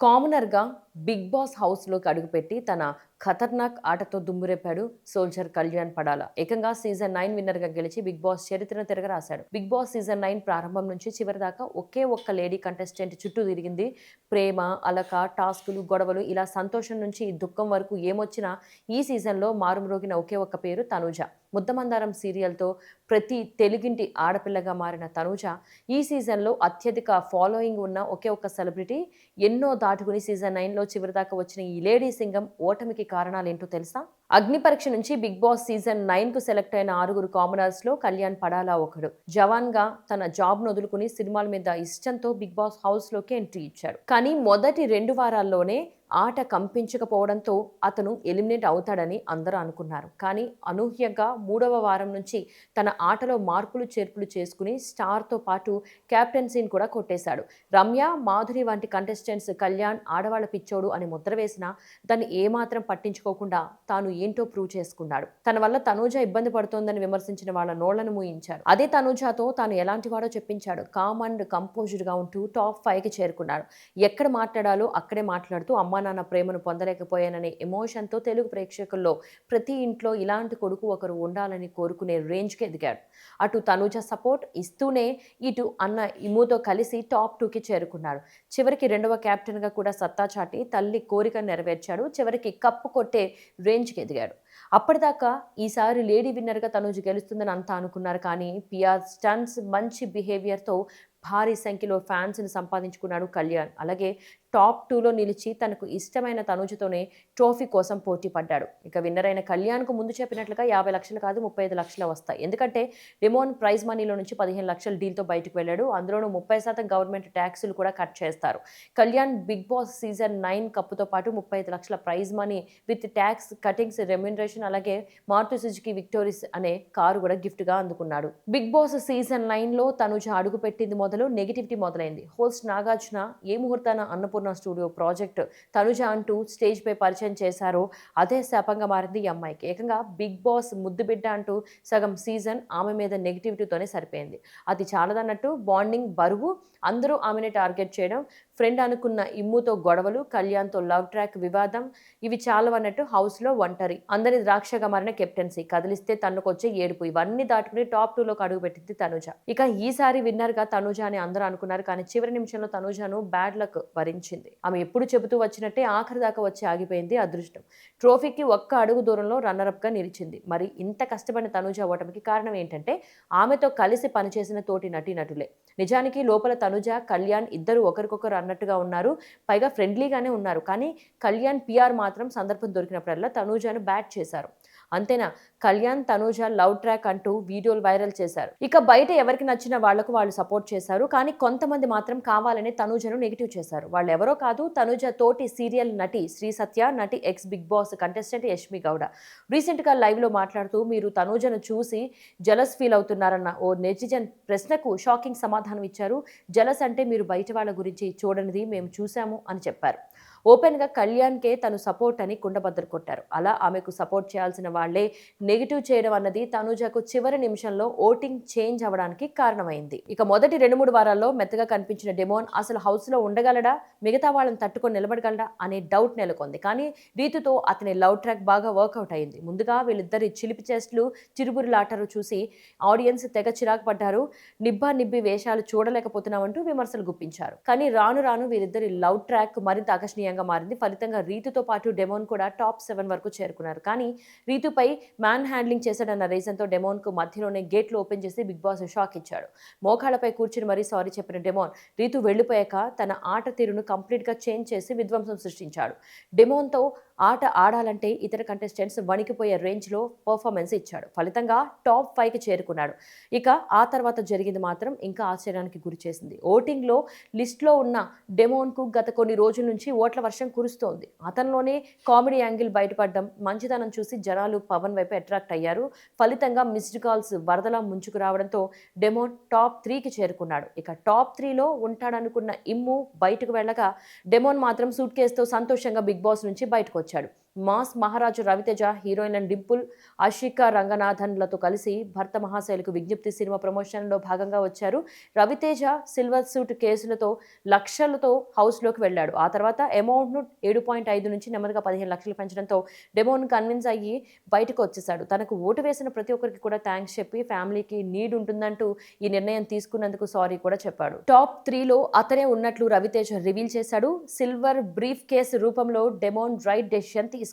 కామనర్‌గా 'big boss' హౌస్‌లోకి అడుగుపెట్టి తన ఖతర్నాక్ ఆటతో దుమ్మురేపాడు సోల్జర్ కళ్యాణ్ పడాల. ఏకంగా సీజన్ 9 విన్నర్‌గా గెలిచి 'బిగ్ బాస్' చరిత్రను తిరగరాశాడు. 'బిగ్ బాస్' సీజన్ 9 ప్రారంభం నుంచి చివరి దాకా ఒకే ఒక్క లేడీ కంటెస్టెంట్ చుట్టూ తిరిగింది. ప్రేమ, అలక, టాస్కులు, గొడవలు ఇలా సంతోషం నుంచి దుఃఖం వరకు ఏమొచ్చినా ఈ సీజన్‌లో మారుమ్రోగిన ఒకే ఒక్క పేరు తనూజ. 'ముద్దమందారం' సీరియల్‌తో ప్రతి తెలుగింటి ఆడపిల్లగా మారిన తనూజ ఈ సీజన్‌లో అత్యధిక ఫాలోయింగ్ ఉన్న ఒకే ఒక్క సెలబ్రిటీ. ఎన్నో దాటుకుని సీజన్ 9లో చివరిదాకా వచ్చిన ఈ లేడీ సింగం ఓటమికి కారణాలేంటో తెలుసా? అగ్ని పరీక్ష నుంచి బిగ్ బాస్ సీజన్ 9కు సెలెక్ట్ అయిన 6 కామనర్స్‌లో కళ్యాణ్ పడాలా ఒకడు. జవాన్‌గా తన జాబ్‌ను వదులుకుని సినిమాల మీద ఇష్టంతో బిగ్ బాస్ హౌస్‌లోకి ఎంట్రీ ఇచ్చాడు. కానీ మొదటి 2 వారాల్లోనే ఆట కంపించకపోవడంతో అతను ఎలిమినేట్ అవుతాడని అందరూ అనుకున్నారు. కానీ అనూహ్యంగా 3వ వారం నుంచి తన ఆటలో మార్పులు, చేర్పులు చేసుకుని స్టార్‌తో పాటు కెప్టెన్సీని కూడా కొట్టేశాడు. రమ్య, మాధురి వంటి కంటెస్టెంట్స్ కళ్యాణ్ ఆడవాళ్ళ పిచ్చోడు అని ముద్ర వేసినా దాన్ని ఏమాత్రం పట్టించుకోకుండా తాను ఏంటో ప్రూవ్ చేసుకున్నాడు. తన వల్ల తనూజ ఇబ్బంది పడుతోందని విమర్శించిన వాళ్ళ నోళ్లను మూయించాడు. అదే తనూజతో తాను ఎలాంటి వాడో చెప్పించాడు. కామ్ అండ్ కంపోజ్డ్‌గా ఉంటూ టాప్ 5కి చేరుకున్నాడు. ఎక్కడ మాట్లాడాలో అక్కడే మాట్లాడుతూ అమ్మా నాన్న ప్రేమను పొందలేకపోయాననే ఎమోషన్‌తో తెలుగు ప్రేక్షకుల్లో ప్రతి ఇంట్లో ఇలాంటి కొడుకు ఒకరు ఉండాలని కోరుకునే రేంజ్‌కి ఎదిగాడు. అటు తనూజ సపోర్ట్ ఇస్తూనే ఇటు అన్న ఇమ్ముతో కలిసి టాప్ 2కి చేరుకున్నాడు. చివరికి రెండవ కెప్టెన్‌గా కూడా సత్తా చాటి తల్లి కోరికను నెరవేర్చాడు. చివరికి కప్పు కొట్టే రేంజ్‌కి ఎదిగాడు. అప్పటిదాకా ఈసారి లేడీ విన్నర్‌గా తనూజ గెలుస్తుందని అంతా అనుకున్నారు. కానీ పీఆర్ స్టంట్స్, మంచి బిహేవియర్‌తో భారీ సంఖ్యలో ఫ్యాన్స్‌ని సంపాదించుకున్నాడు కళ్యాణ్. అలాగే టాప్ 2లో నిలిచి తనకు ఇష్టమైన తనూజతోనే ట్రోఫీ కోసం పోటీ పడ్డాడు. ఇక విన్నర్ అయిన కళ్యాణ్‌కు ముందు చెప్పినట్లుగా 50,00,000 కాదు 35,00,000 వస్తాయి. ఎందుకంటే డెమోన్ ప్రైజ్ మనీలో నుంచి 15,00,000 డీల్‌తో బయటకు వెళ్ళాడు. అందులోనూ 30% గవర్నమెంట్ ట్యాక్సులు కూడా కట్ చేస్తారు. కళ్యాణ్ బిగ్ బాస్ సీజన్ 9 కప్పుతో పాటు 35,00,000 prize money with tax cuttings, remuneration అలాగే మారుతి సుజుకి విక్టోరిస్ అనే కారు కూడా గిఫ్ట్‌గా అందుకున్నాడు. బిగ్ బాస్ సీజన్ 9లో తనూజ అడుగుపెట్టింది మొదలు నెగటివిటీ మొదలైంది. హోస్ట్ నాగార్జున ఏ ముహూర్తాన అన్నపూర్ణ స్టూడియో ప్రాజెక్ట్ తనుజ అంటూ స్టేజ్‌పై పరిచయం చేశారో అదే శాపంగా మారింది ఈ అమ్మాయికి. ఏకంగా బిగ్ బాస్ ముద్దు బిడ్డ అంటూ సగం సీజన్ ఆమె మీద నెగటివిటీతోనే సరిపోయింది. అది చాలదన్నట్టు బాండింగ్ బరువు, అందరూ ఆమెనే టార్గెట్ చేయడం, ఫ్రెండ్ అనుకున్న ఇమ్ముతో గొడవలు, కళ్యాణ్‌తో లవ్ ట్రాక్ వివాదం ఇవి చాలవన్నట్టు హౌస్‌లో ఒంటరి. అందరి ద్రాక్షగా మారిన కెప్టెన్సీ, కదిలిస్తే తన్నుకొచ్చే ఏడుపు ఇవన్నీ దాటుకుని టాప్ 2లోకి అడుగుపెట్టింది తనుజ. ఇక ఈసారి విన్నర్‌గా తనుజ అని అందరూ అనుకున్నారు. కానీ చివరి నిమిషంలో తనుజను బ్యాడ్ లక్ వరించింది. ఆమె ఎప్పుడు చెబుతూ వచ్చినట్టే ఆఖరి దాకా వచ్చి ఆగిపోయింది అదృష్టం. ట్రోఫీకి ఒక్క అడుగు దూరంలో రన్నరప్‌గా నిలిచింది. మరి ఇంత కష్టపడిన తనుజ ఓటమికి కారణం ఏంటంటే ఆమెతో కలిసి పనిచేసిన తోటి నటీనటులే. నిజానికి లోపల తనుజ, కళ్యాణ్ ఇద్దరు ఒకరికొకరు అన్నట్టుగా ఉన్నారు. పైగా ఫ్రెండ్లీగానే ఉన్నారు. కానీ కళ్యాణ్, పీఆర్ మాత్రం సందర్భం దొరికినప్పుడల్లా తనూజను బ్యాట్ చేశారు. అంతేనా, కళ్యాణ్, తనూజ లవ్ ట్రాక్ అంటూ వీడియోలు వైరల్ చేశారు. ఇక బయట ఎవరికి నచ్చిన వాళ్లకు వాళ్ళు సపోర్ట్ చేశారు. కానీ కొంతమంది మాత్రం కావాలనే తనూజను నెగిటివ్ చేశారు. వాళ్ళెవరో కాదు, తనూజ తోటి సీరియల్ నటి శ్రీ సత్య, నటి ex big boss contestant Yashmi Gowda. రీసెంట్‌గా లైవ్‌లో మాట్లాడుతూ మీరు తనూజను చూసి జలస్ ఫీల్ అవుతున్నారన్న ఓ నెటిజన్ ప్రశ్నకు షాకింగ్ సమాధానం ఇచ్చారు. జలస్ అంటే మీరు బయట వాళ్ళ గురించి చూడనిది మేము చూసాము అని చెప్పారు. ఓపెన్‌గా కళ్యాణ్‌కే తను సపోర్ట్ అని కుండబద్దలు కొట్టారు. అలా ఆమెకు సపోర్ట్ చేయాల్సిన వాళ్లే నెగెటివ్ చేయడం అన్నది తనూజకు చివరి నిమిషంలో ఓటింగ్ చేంజ్ అవ్వడానికి కారణమైంది. ఇక మొదటి 2, 3 వారాల్లో మెత్తగా కనిపించిన డెమోన్ అసలు హౌస్‌లో ఉండగలడా? మిగతా వాళ్ళని తట్టుకొని నిలబడగలడా? అనే డౌట్ నెలకొంది. కానీ రీతుతో అతని లవ్ ట్రాక్ బాగా వర్కౌట్ అయింది. ముందుగా వీళ్ళిద్దరి చిలిపి చేష్టలు, చిరుబురులాటలు చూసి ఆడియన్స్ తెగ చిరాకు పడ్డారు. నిబ్బా నిబ్బి వేషాలు చూడలేకపోతున్నామంటూ విమర్శలు గుప్పించారు. కానీ రాను రాను వీరిద్దరి లవ్ ట్రాక్ మరింత ఆకర్షణీయంగా మారింది. ఫలితంగా రీతుతో పాటు డెమోన్ కూడా టాప్ 7 వరకు చేరుకున్నారు. కానీ రీతుపై మ్యాన్ హ్యాండ్లింగ్ చేశాడన్న రీజన్‌తో డెమోన్‌కు మధ్యలోనే గేట్లు ఓపెన్ చేసి బిగ్ బాస్ షాక్ ఇచ్చాడు. మోకాళ్లపై కూర్చుని మరీ సారీ చెప్పిన డెమోన్ రీతు వెళ్లిపోయాక తన ఆట తీరును కంప్లీట్‌గా చేంజ్ చేసి విధ్వంసం సృష్టించాడు. డెమోన్‌తో ఆట ఆడాలంటే ఇతర కంటెస్టెంట్స్ వణికిపోయే రేంజ్‌లో పెర్ఫార్మెన్స్ ఇచ్చాడు. ఫలితంగా టాప్ 5కి చేరుకున్నాడు. ఇక ఆ తర్వాత జరిగింది మాత్రం ఇంకా ఆశ్చర్యానికి గురిచేసింది. ఓటింగ్‌లో లిస్ట్‌లో ఉన్న డెమోన్‌కు గత కొన్ని రోజుల నుంచి ఓట్ల వర్షం కురుస్తోంది. అతనిలోనే కామెడీ యాంగిల్ బయటపడడం, మంచితనం చూసి జనాలు పవన్ వైపు అట్రాక్ట్ అయ్యారు. ఫలితంగా మిస్డ్ కాల్స్ వరదలా ముంచుకు రావడంతో డెమోన్ టాప్ 3కి చేరుకున్నాడు. ఇక టాప్ 3లో ఉంటాడనుకున్న ఇమ్ము బయటకు వెళ్ళగా డెమోన్ మాత్రం సూట్ కేసుతో సంతోషంగా బిగ్ బాస్ నుంచి బయటకొచ్చాడు. మాస్ మహారాజు రవితేజ, హీరోయిన్ డింపుల్, ఆషికా రంగనాథన్‌లతో కలిసి భర్త మహాశైలకు విజ్ఞప్తి సినిమా ప్రమోషన్‌లో భాగంగా వచ్చారు. రవితేజ సిల్వర్ సూట్ కేసులతో లక్షలతో హౌస్‌లోకి వెళ్ళాడు. ఆ తర్వాత అమౌంట్‌ను 7.5 నుంచి నెమ్మదిగా 15 లక్షలు పెంచడంతో డెమోన్ కన్విన్స్ అయ్యి బయటకు వచ్చేసాడు. తనకు ఓటు వేసిన ప్రతి ఒక్కరికి కూడా థాంక్స్ చెప్పి ఫ్యామిలీకి నీడ్ ఉంటుందంటూ ఈ నిర్ణయం తీసుకున్నందుకు సారీ కూడా చెప్పాడు. టాప్ 3లో అతనే ఉన్నట్లు రవితేజ రివీల్ చేశాడు. సిల్వర్ బ్రీఫ్ కేస్ రూపంలో డెమోన్ రైట్ డెసిషన్ తీసుకున్నాడు.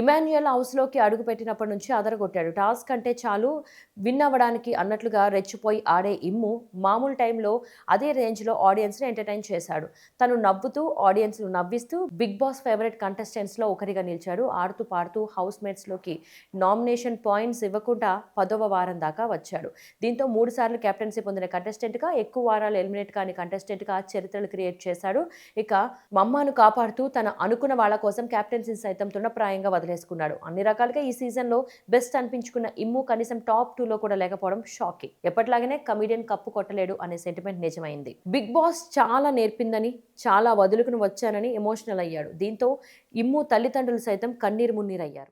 ఇమాన్యుయల్ హౌస్‌లోకి అడుగుపెట్టినప్పటి నుంచి అదరగొట్టాడు. టాస్క్ అంటే చాలు విన్ అవ్వడానికి అన్నట్లుగా రెచ్చిపోయి ఆడే ఇమ్ము మామూలు టైంలో అదే రేంజ్‌లో ఆడియన్స్‌ని ఎంటర్‌టైన్ చేశాడు. తను నవ్వుతూ ఆడియన్స్‌ను నవ్విస్తూ బిగ్ బాస్ ఫేవరెట్ కంటెస్టెంట్స్‌లో ఒకరిగా నిలిచాడు. ఆడుతూ పాడుతూ హౌస్ మేట్స్‌లోకి నామినేషన్ పాయింట్స్ ఇవ్వకుండా 10వ వారం దాకా వచ్చాడు. దీంతో 3 సార్లు కెప్టెన్సీ పొందిన కంటెస్టెంట్‌గా, ఎక్కువ వారాలు ఎలిమినేట్ కాని కంటెస్టెంట్‌గా చరిత్రలు క్రియేట్ చేశాడు. ఇక మమ్మాను కాపాడుతూ తన అనుకున్న వాళ్ళ కోసం కెప్టెన్సీని సైతం తృణప్రాయంగా వదిలేసుకున్నాడు. అన్ని రకాలుగా ఈ సీజన్‌లో బెస్ట్ అనిపించుకున్న ఇమ్ము కనీసం టాప్ 2లో కూడా లేకపోవడం షాకింగ్. ఎప్పటిలాగానే కమెడియన్ కప్పు కొట్టలేడు అనే సెంటిమెంట్ నిజమైంది. బిగ్ బాస్ చాలా నేర్పిందని, చాలా వదులుకుని వచ్చానని ఎమోషనల్ అయ్యాడు. దీంతో ఇమ్ము తల్లిదండ్రులు సైతం కన్నీరు మున్నీరయ్యారు.